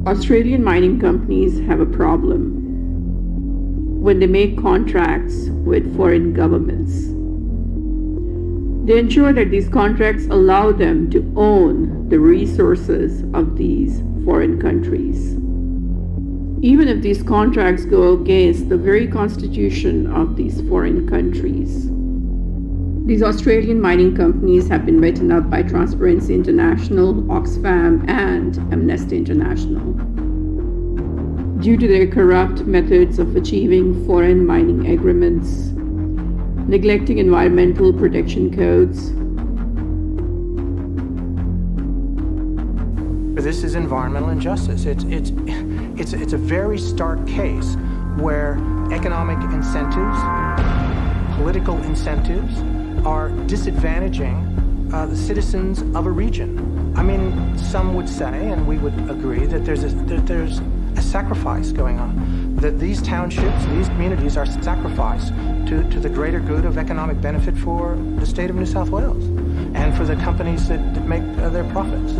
Australian mining companies have a problem when they make contracts with foreign governments. They ensure that these contracts allow them to own the resources of these foreign countries, even if these contracts go against the very constitution of these foreign countries. These Australian mining companies have been written up by Transparency International, Oxfam, and Amnesty International due to their corrupt methods of achieving foreign mining agreements, neglecting environmental protection codes. This is environmental injustice. It's a very stark case where economic incentives, political incentives, are disadvantaging the citizens of a region. I mean, some would say, and we would agree, that there's a sacrifice going on, that these townships, these communities are sacrificed to the greater good of economic benefit for the state of New South Wales and for the companies that make their profits.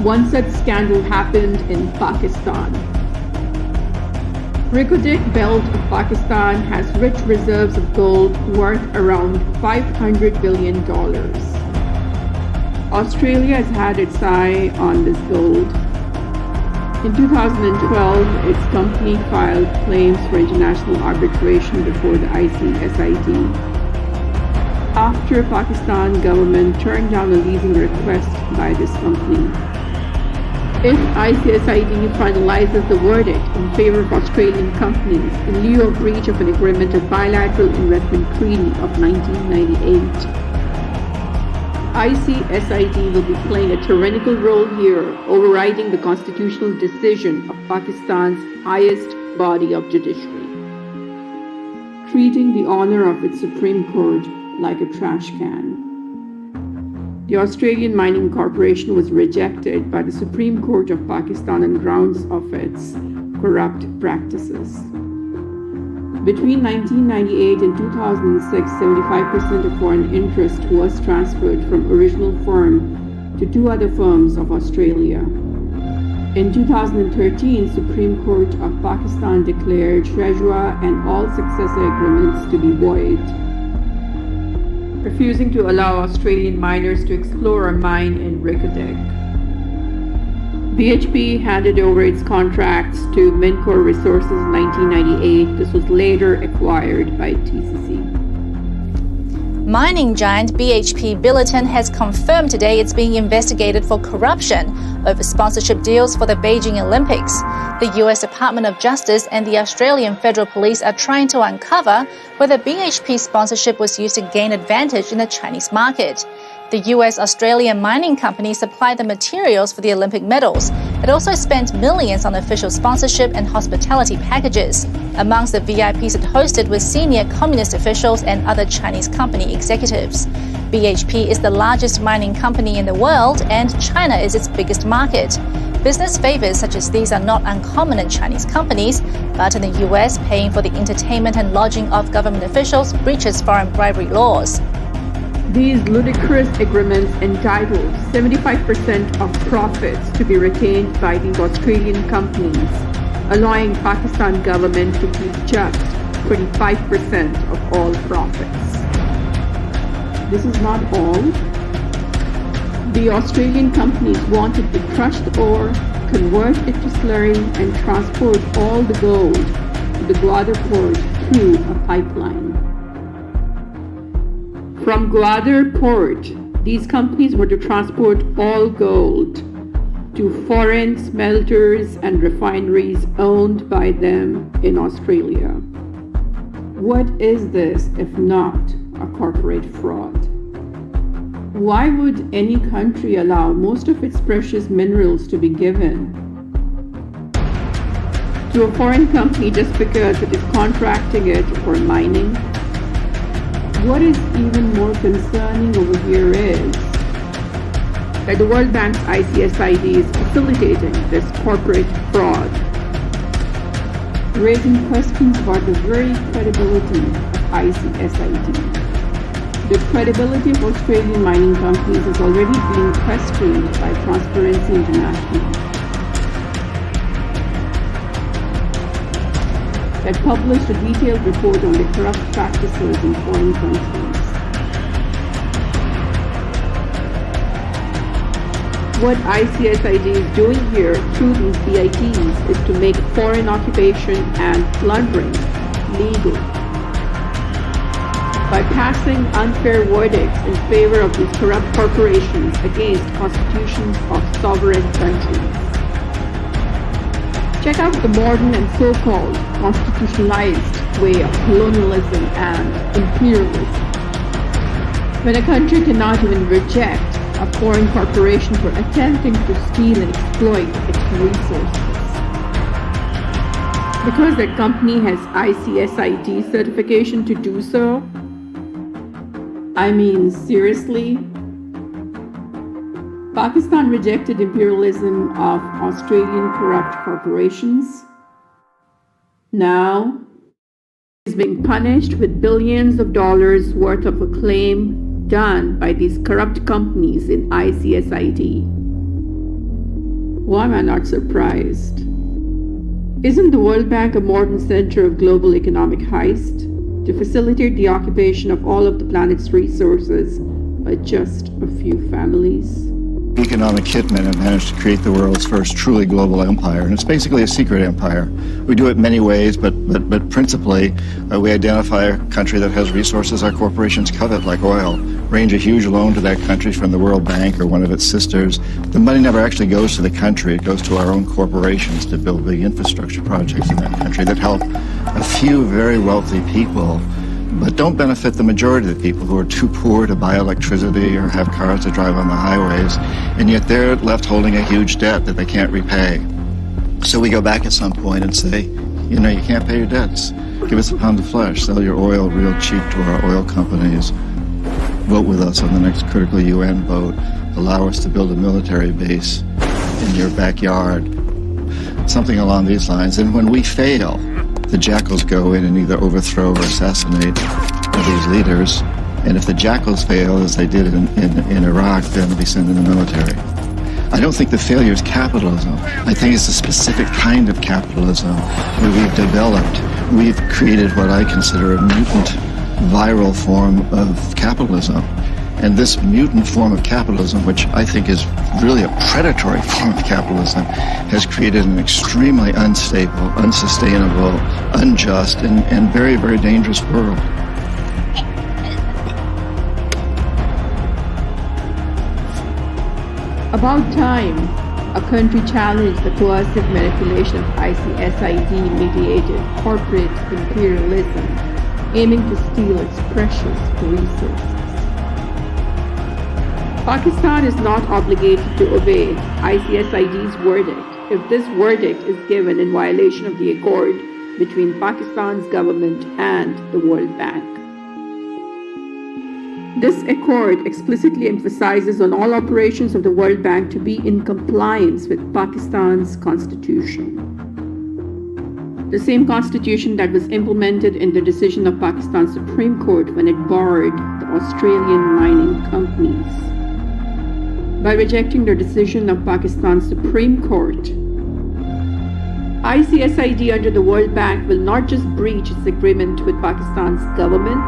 One such scandal happened in Pakistan. Rikodik Belt of Pakistan has rich reserves of gold worth around $500 billion. Australia has had its eye on this gold. In 2012, its company filed claims for international arbitration before the ICSID after Pakistan government turned down a leasing request by this company. If ICSID finalizes the verdict in favor of Australian companies in lieu of breach of an agreement of bilateral investment treaty of 1998, ICSID will be playing a tyrannical role here, overriding the constitutional decision of Pakistan's highest body of judiciary, treating the honor of its Supreme Court like a trash can. The Australian Mining Corporation was rejected by the Supreme Court of Pakistan on grounds of its corrupt practices. Between 1998 and 2006, 75% of foreign interest was transferred from original firm to two other firms of Australia. In 2013, Supreme Court of Pakistan declared Shajwa and all successor agreements to be void, refusing to allow Australian miners to explore a mine in Rikodik. BHP handed over its contracts to Mincor Resources in 1998. This was later acquired by TCC. Mining giant BHP Billiton has confirmed today it's being investigated for corruption over sponsorship deals for the Beijing Olympics. The US Department of Justice and the Australian Federal Police are trying to uncover whether BHP sponsorship was used to gain advantage in the Chinese market. The US-Australian mining company supplied the materials for the Olympic medals. It also spent millions on official sponsorship and hospitality packages. Amongst the VIPs it hosted were senior communist officials and other Chinese company executives. BHP is the largest mining company in the world, and China is its biggest market. Business favors such as these are not uncommon in Chinese companies, but in the US, paying for the entertainment and lodging of government officials breaches foreign bribery laws. These ludicrous agreements entitle 75% of profits to be retained by these Australian companies, allowing Pakistan government to keep just 25% of all profits. This is not all. The Australian companies wanted the crushed ore, convert it to slurry, and transport all the gold to the Gwadar port through a pipeline. From Gwadar port, these companies were to transport all gold to foreign smelters and refineries owned by them in Australia. What is this if not a corporate fraud? Why would any country allow most of its precious minerals to be given to a foreign company just because it is contracting it for mining? What is even more concerning over here is that the World Bank's ICSID is facilitating this corporate fraud. raising questions about the very credibility of ICSID. The credibility of Australian mining companies is already being questioned by Transparency International, that published a detailed report on the corrupt practices in foreign countries. What ICSID is doing here through these BITs is to make foreign occupation and plundering legal by passing unfair verdicts in favor of these corrupt corporations against constitutions of sovereign countries. Check out the modern and so-called constitutionalized way of colonialism and imperialism. When a country cannot even reject a foreign corporation for attempting to steal and exploit its resources, because that company has ICSID certification to do so. I mean, seriously? Pakistan rejected imperialism of Australian corrupt corporations. Now is being punished with billions of dollars worth of a claim done by these corrupt companies in ICSID. Why am I not surprised? Isn't the World Bank a modern center of global economic heist to facilitate the occupation of all of the planet's resources by just a few families? Economic hitmen have managed to create the world's first truly global empire, and it's basically a secret empire. We do it many ways, but principally we identify a country that has resources our corporations covet, like oil, arrange a huge loan to that country from the World Bank or one of its sisters. The money never actually goes to the country, it goes to our own corporations to build big infrastructure projects in that country that help a few very wealthy people, but don't benefit the majority of the people who are too poor to buy electricity or have cars to drive on the highways, and yet they're left holding a huge debt that they can't repay. So we go back at some point and say, you know, you can't pay your debts. Give us a pound of flesh, sell your oil real cheap to our oil companies, vote with us on the next critical UN vote, allow us to build a military base in your backyard, something along these lines. And when we fail, the jackals go in and either overthrow or assassinate these leaders. And if the jackals fail, as they did in Iraq, then we send in the military. I don't think the failure is capitalism. I think it's a specific kind of capitalism where we've developed, we've created what I consider a mutant, viral form of capitalism. And this mutant form of capitalism, which I think is really a predatory form of capitalism, has created an extremely unstable, unsustainable, unjust, and very, very dangerous world. About time, a country challenged the coercive manipulation of ICSID-mediated corporate imperialism, aiming to steal its precious resources. Pakistan is not obligated to obey ICSID's verdict if this verdict is given in violation of the accord between Pakistan's government and the World Bank. This accord explicitly emphasizes on all operations of the World Bank to be in compliance with Pakistan's constitution. The same constitution that was implemented in the decision of Pakistan's Supreme Court when it barred the Australian mining companies. By rejecting the decision of Pakistan's Supreme Court, ICSID under the World Bank will not just breach its agreement with Pakistan's government,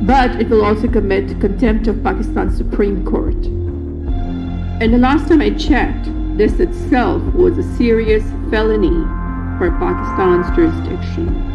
but it will also commit contempt of Pakistan's Supreme Court. And the last time I checked, this itself was a serious felony for Pakistan's jurisdiction.